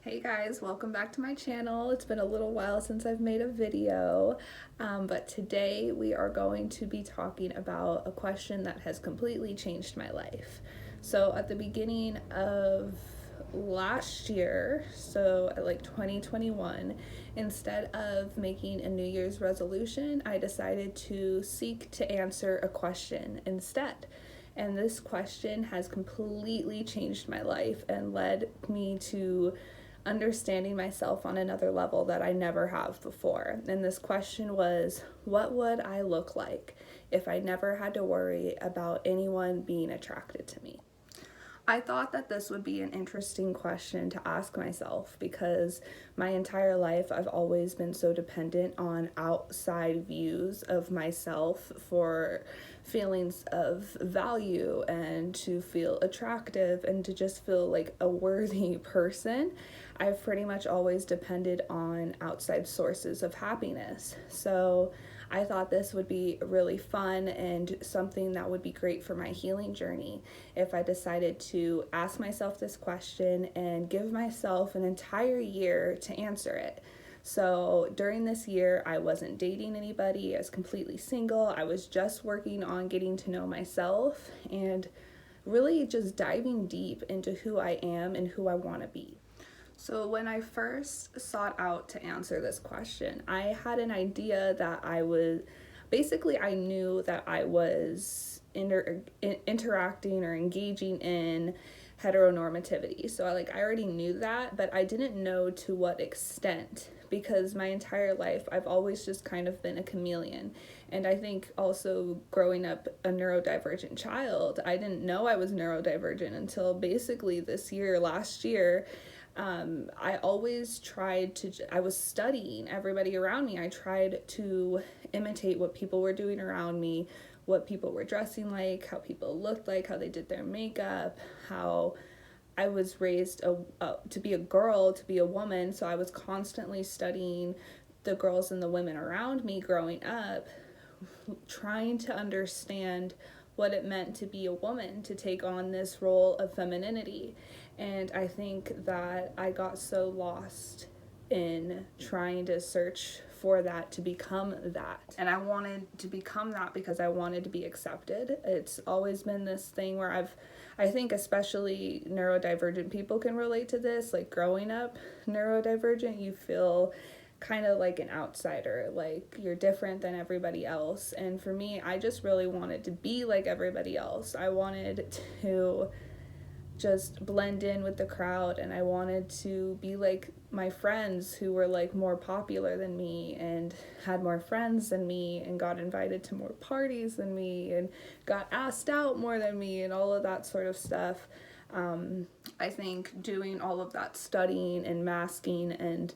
Hey guys, welcome back to my channel. It's been a little while since I've made a video, but today we are going to be talking about a question that has completely changed my life. So at the beginning of last year, so at like 2021, instead of making a New Year's resolution, I decided to seek to answer a question instead. And this question has completely changed my life and led me to understanding myself on another level that I never have before. And this question was, what would I look like if I never had to worry about anyone being attracted to me? I thought that this would be an interesting question to ask myself because my entire life I've always been so dependent on outside views of myself for feelings of value and to feel attractive and to just feel like a worthy person. I've pretty much always depended on outside sources of happiness. So I thought this would be really fun and something that would be great for my healing journey if I decided to ask myself this question and give myself an entire year to answer it. So during this year, I wasn't dating anybody, I was completely single. I was just working on getting to know myself and really just diving deep into who I am and who I want to be. So, when I first sought out to answer this question, I had an idea that I knew that I was interacting or engaging in heteronormativity. So, I already knew that, but I didn't know to what extent because my entire life I've always just kind of been a chameleon. And I think also growing up a neurodivergent child, I didn't know I was neurodivergent until basically last year. I always I was studying everybody around me. I tried to imitate what people were doing around me, what people were dressing like, how people looked like, how they did their makeup, how I was raised to be a girl, to be a woman. So I was constantly studying the girls and the women around me growing up, trying to understand what it meant to be a woman, to take on this role of femininity. And I think that I got so lost in trying to search for that to become that. And I wanted to become that because I wanted to be accepted. It's always been this thing where I think especially neurodivergent people can relate to this. Like growing up neurodivergent, you feel kind of like an outsider, like you're different than everybody else. And for me, I just really wanted to be like everybody else. I wanted to just blend in with the crowd, and I wanted to be like my friends who were like more popular than me and had more friends than me and got invited to more parties than me and got asked out more than me and all of that sort of stuff. I think doing all of that studying and masking and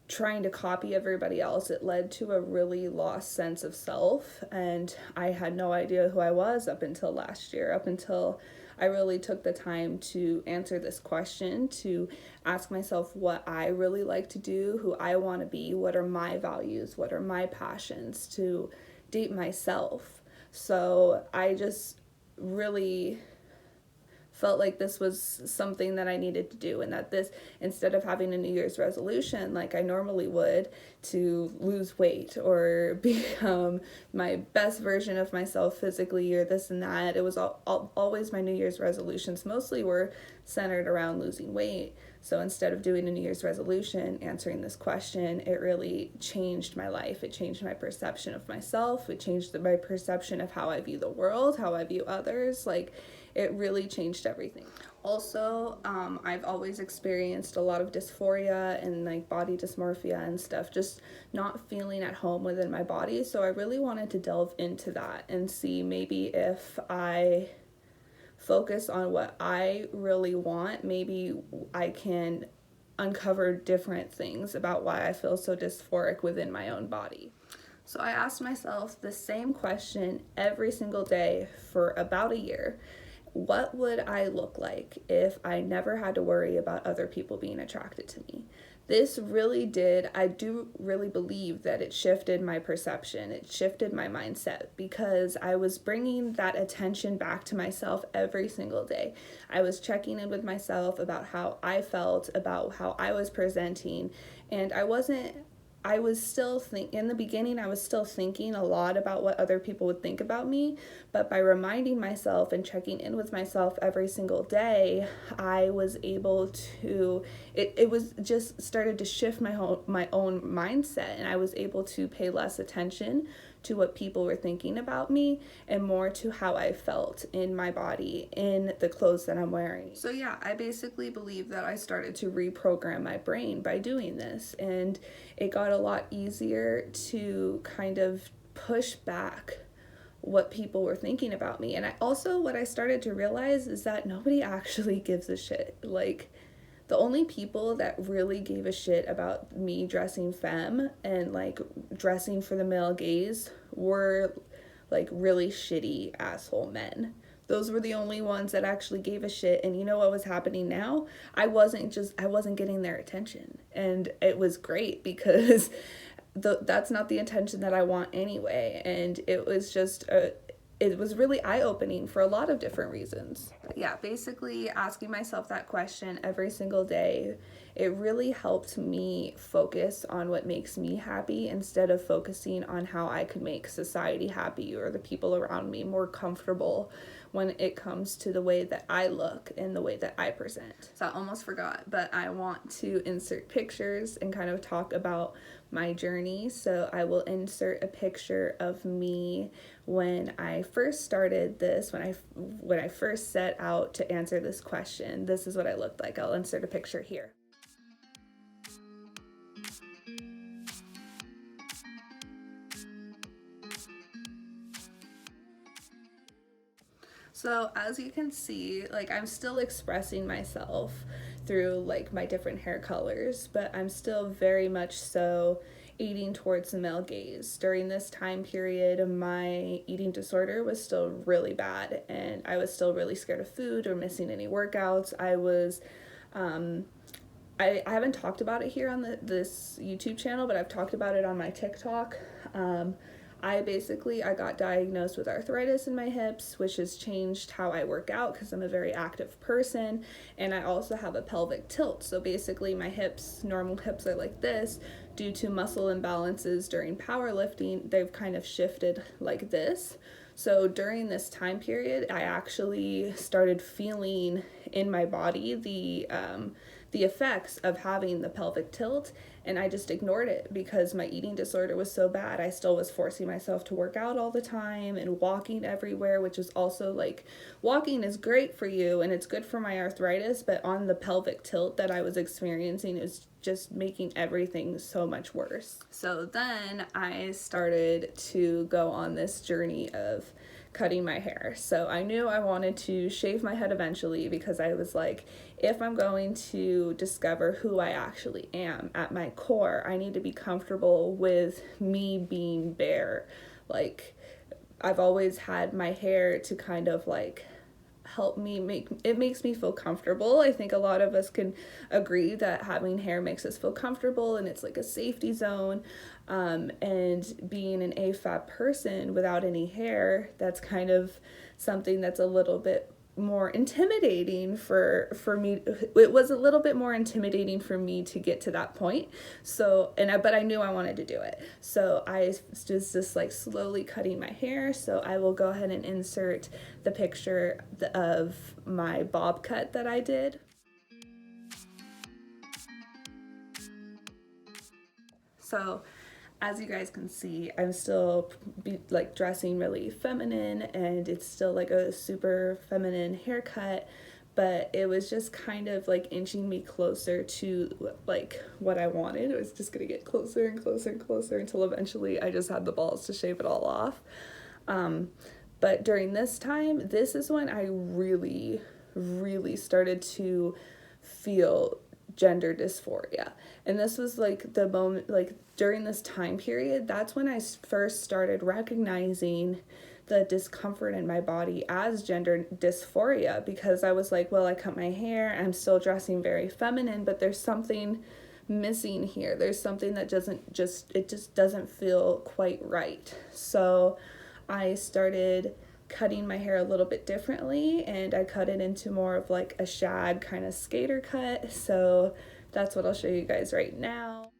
trying to copy everybody else, it led to a really lost sense of self. And I had no idea who I was up until last year, up until I really took the time to answer this question, to ask myself what I really like to do, who I want to be, what are my values, what are my passions, to date myself. So I just really felt like this was something that I needed to do, and that this, instead of having a New Year's resolution like I normally would to lose weight or become my best version of myself physically or this and that, it was always my New Year's resolutions mostly were centered around losing weight. So instead of doing a New Year's resolution, answering this question, it really changed my life. It changed my perception of myself. It changed my perception of how I view the world, how I view others. Like, it really changed everything. Also, I've always experienced a lot of dysphoria and like body dysmorphia and stuff, just not feeling at home within my body. So I really wanted to delve into that and see maybe if I focus on what I really want, maybe I can uncover different things about why I feel so dysphoric within my own body. So I asked myself the same question every single day for about a year. What would I look like if I never had to worry about other people being attracted to me? this really did, I do really believe that it shifted my perception. It shifted my mindset because I was bringing that attention back to myself every single day. I was checking in with myself about how I felt, about how I was presenting, and I was still in the beginning, I was still thinking a lot about what other people would think about me, but by reminding myself and checking in with myself every single day, I was able to, it was just started to shift my own mindset, and I was able to pay less attention to what people were thinking about me and more to how I felt in my body, in the clothes that I'm wearing. So yeah, I basically believe that I started to reprogram my brain by doing this, and it got a lot easier to kind of push back what people were thinking about me. And what I started to realize is that nobody actually gives a shit. Like, the only people that really gave a shit about me dressing femme and like dressing for the male gaze were like really shitty asshole men. Those were the only ones that actually gave a shit. And you know what was happening now? I wasn't getting their attention. And it was great because that's not the attention that I want anyway. And it was just it was really eye-opening for a lot of different reasons. But yeah, basically asking myself that question every single day, it really helped me focus on what makes me happy instead of focusing on how I could make society happy or the people around me more comfortable when it comes to the way that I look and the way that I present. So I almost forgot, but I want to insert pictures and kind of talk about my journey. So I will insert a picture of me when I first started this, when I first set out to answer this question. This is what I looked like. I'll insert a picture here. So as you can see, like, I'm still expressing myself through like my different hair colors, but I'm still very much so eating towards the male gaze. During this time period, my eating disorder was still really bad, and I was still really scared of food or missing any workouts. I haven't talked about it here on this YouTube channel, but I've talked about it on my TikTok. I got diagnosed with arthritis in my hips, which has changed how I work out because I'm a very active person, and I also have a pelvic tilt. So basically my normal hips are like this. Due to muscle imbalances during powerlifting, they've kind of shifted like this. So during this time period, I actually started feeling in my body the effects of having the pelvic tilt, and I just ignored it because my eating disorder was so bad. I still was forcing myself to work out all the time and walking everywhere, which is also like, walking is great for you and it's good for my arthritis, but on the pelvic tilt that I was experiencing, it was just making everything so much worse. So then I started to go on this journey of cutting my hair. So I knew I wanted to shave my head eventually because I was like, if I'm going to discover who I actually am at my core, I need to be comfortable with me being bare. Like, I've always had my hair to kind of like help me makes me feel comfortable. I think a lot of us can agree that having hair makes us feel comfortable, and it's like a safety zone. And being an AFAB person without any hair, that's kind of something that's a little bit more intimidating for me. It was a little bit more intimidating for me to get to that point. So, but I knew I wanted to do it. So I was just like slowly cutting my hair. So I will go ahead and insert the picture of my bob cut that I did. So as you guys can see, I'm still like dressing really feminine, and it's still like a super feminine haircut, but it was just kind of like inching me closer to like what I wanted. It was just gonna get closer and closer and closer until eventually I just had the balls to shave it all off. But during this time, this is when I really, really started to feel gender dysphoria. And this was like the moment, like during this time period, that's when I first started recognizing the discomfort in my body as gender dysphoria, because I was like, well, I cut my hair, I'm still dressing very feminine, but there's something missing here. There's something that it just doesn't feel quite right. So I started cutting my hair a little bit differently, and I cut it into more of like a shag kind of skater cut. So that's what I'll show you guys right now.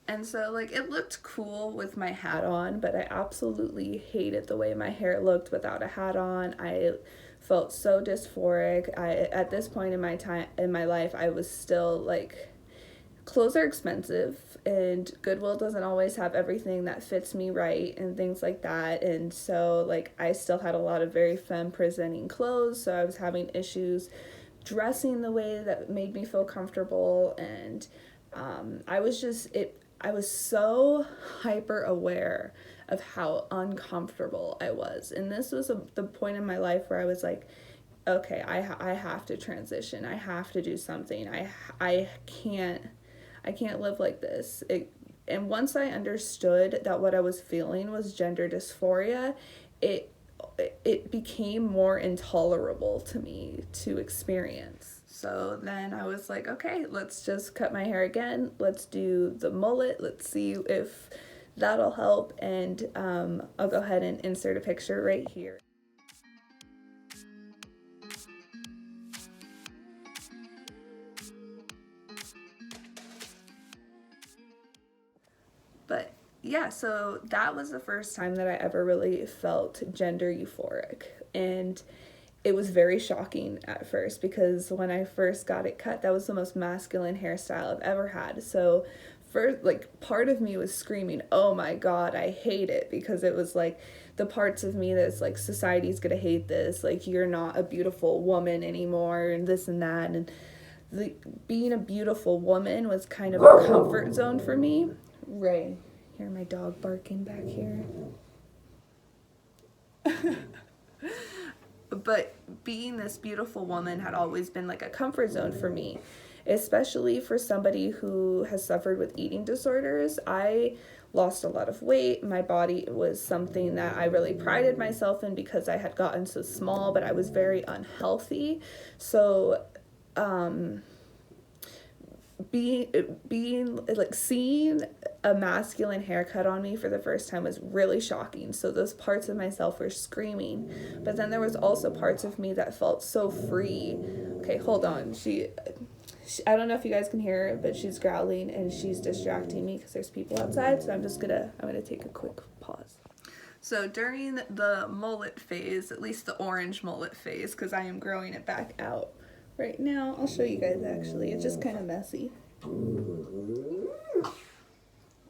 And so, like, it looked cool with my hat on, but I absolutely hated the way my hair looked without a hat on. I felt so dysphoric. At this point in my life, I was still like, clothes are expensive, and Goodwill doesn't always have everything that fits me right and things like that. And so, like, I still had a lot of very femme presenting clothes, so I was having issues dressing the way that made me feel comfortable. And I was so hyper aware of how uncomfortable I was. And this was the point in my life where I was like, okay, I have to transition. I have to do something. I can't live like this. And once I understood that what I was feeling was gender dysphoria, it became more intolerable to me to experience. So then I was like, okay, let's just cut my hair again. Let's do the mullet. Let's see if that'll help. And I'll go ahead and insert a picture right here. But yeah, so that was the first time that I ever really felt gender euphoric. And it was very shocking at first, because when I first got it cut, that was the most masculine hairstyle I've ever had. So first, like, part of me was screaming, oh my God, I hate it, because it was like the parts of me that's like, society's gonna hate this, like, you're not a beautiful woman anymore, and this and that. And being a beautiful woman was kind of a comfort zone for me. Ray, hear my dog barking back here. But being this beautiful woman had always been like a comfort zone for me, especially for somebody who has suffered with eating disorders. I lost a lot of weight. My body was something that I really prided myself in because I had gotten so small, but I was very unhealthy. So being like, seeing a masculine haircut on me for the first time was really shocking. So those parts of myself were screaming, but then there was also parts of me that felt so free. Okay, hold on. She I don't know if you guys can hear her, but she's growling and she's distracting me because there's people outside. So I'm gonna take a quick pause. So during the mullet phase, at least the orange mullet phase, because I am growing it back out right now, I'll show you guys actually. It's just kind of messy.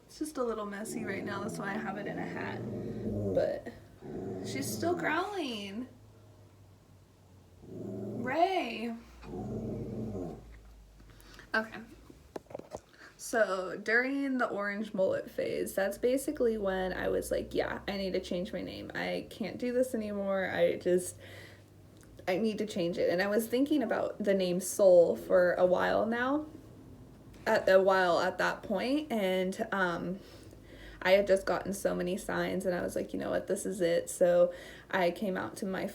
It's just a little messy right now, that's why I have it in a hat. But she's still growling. Ray. Okay. So during the orange mullet phase, that's basically when I was like, yeah, I need to change my name. I can't do this anymore. I need to change it. And I was thinking about the name Soul for a while now. At that point, and I had just gotten so many signs, and I was like, you know what, this is it. So I came out to my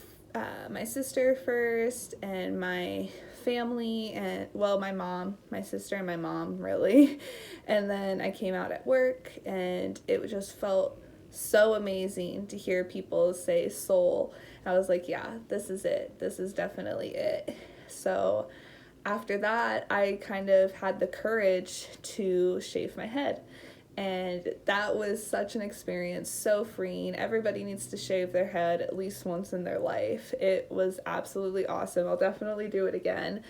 sister first, and my family, and well, my mom, my sister and my mom, really. And then I came out at work, and it just felt so amazing to hear people say Soul. I was like, yeah, this is it. This is definitely it. So after that, I kind of had the courage to shave my head. And that was such an experience, so freeing. Everybody needs to shave their head at least once in their life. It was absolutely awesome. I'll definitely do it again.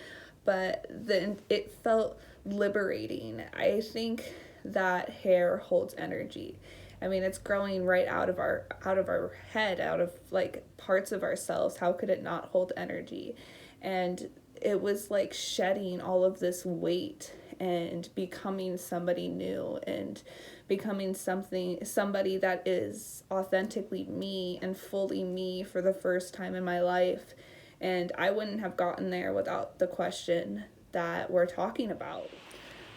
But then it felt liberating. I think that hair holds energy. I mean, it's growing right out of our head, out of like parts of ourselves. How could it not hold energy? And it was like shedding all of this weight and becoming somebody new and becoming somebody that is authentically me and fully me for the first time in my life. And I wouldn't have gotten there without the question that we're talking about.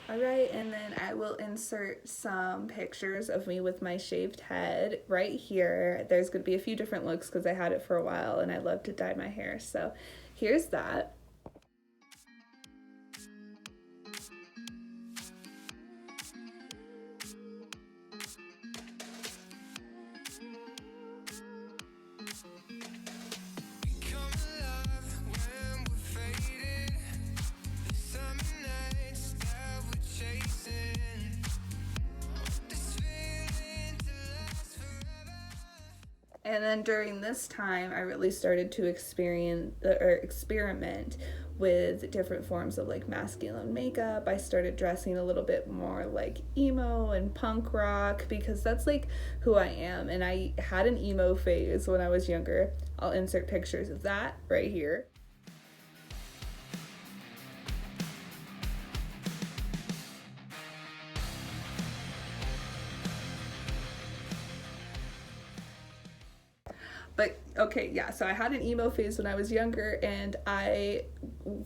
All right, and then I will insert some pictures of me with my shaved head right here. There's going to be a few different looks because I had it for a while and I love to dye my hair. So here's that. And then during this time, I really started to experiment with different forms of like masculine makeup. I started dressing a little bit more like emo and punk rock because that's like who I am. And I had an emo phase when I was younger. I'll insert pictures of that right here. But okay, yeah, so I had an emo phase when I was younger, and I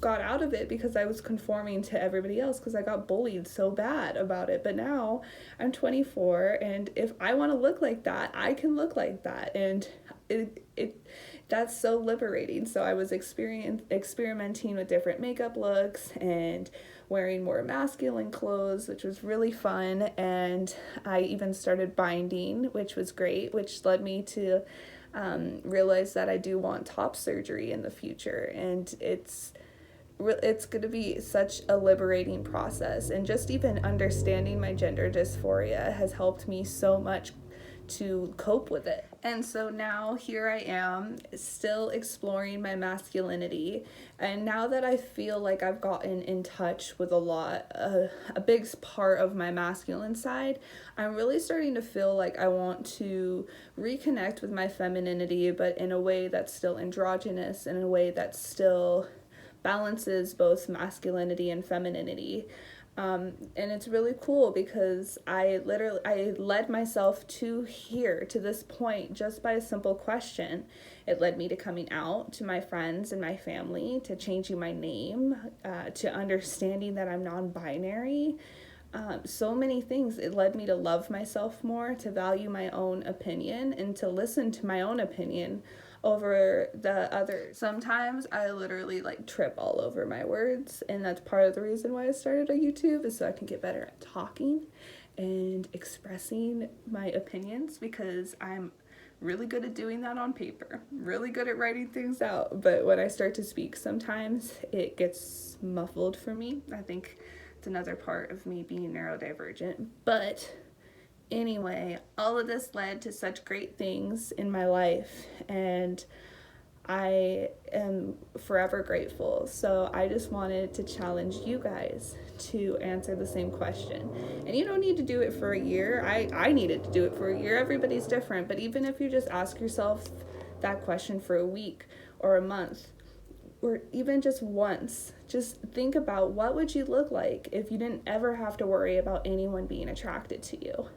got out of it because I was conforming to everybody else because I got bullied so bad about it. But now I'm 24, and if I want to look like that, I can look like that. And it that's so liberating. So I was experimenting with different makeup looks and wearing more masculine clothes, which was really fun. And I even started binding, which was great, which led me to realize that I do want top surgery in the future, and it's going to be such a liberating process. And just even understanding my gender dysphoria has helped me so much to cope with it. And so now here I am, still exploring my masculinity. And now that I feel like I've gotten in touch with a big part of my masculine side, I'm really starting to feel like I want to reconnect with my femininity, but in a way that's still androgynous, in a way that still balances both masculinity and femininity. And it's really cool because I led myself to this point just by a simple question. It led me to coming out to my friends and my family, to changing my name, to understanding that I'm non-binary. So many things. It led me to love myself more, to value my own opinion, and to listen to my own opinion over the others. Sometimes I literally like trip all over my words, and that's part of the reason why I started a YouTube, is so I can get better at talking and expressing my opinions, because I'm really good at doing that on paper, really good at writing things out, but when I start to speak, sometimes it gets muffled for me. I think it's another part of me being neurodivergent. But anyway, all of this led to such great things in my life, and I am forever grateful. So I just wanted to challenge you guys to answer the same question. And you don't need to do it for a year. I needed to do it for a year. Everybody's different. But even if you just ask yourself that question for a week or a month, or even just once, just think about, what would you look like if you didn't ever have to worry about anyone being attracted to you?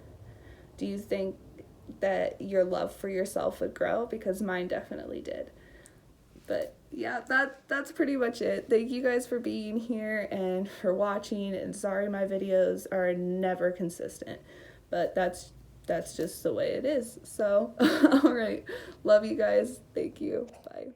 Do you think that your love for yourself would grow? Because mine definitely did. But yeah, that's pretty much it. Thank you guys for being here and for watching, and sorry my videos are never consistent, but that's just the way it is. So all right, love you guys. Thank you. Bye.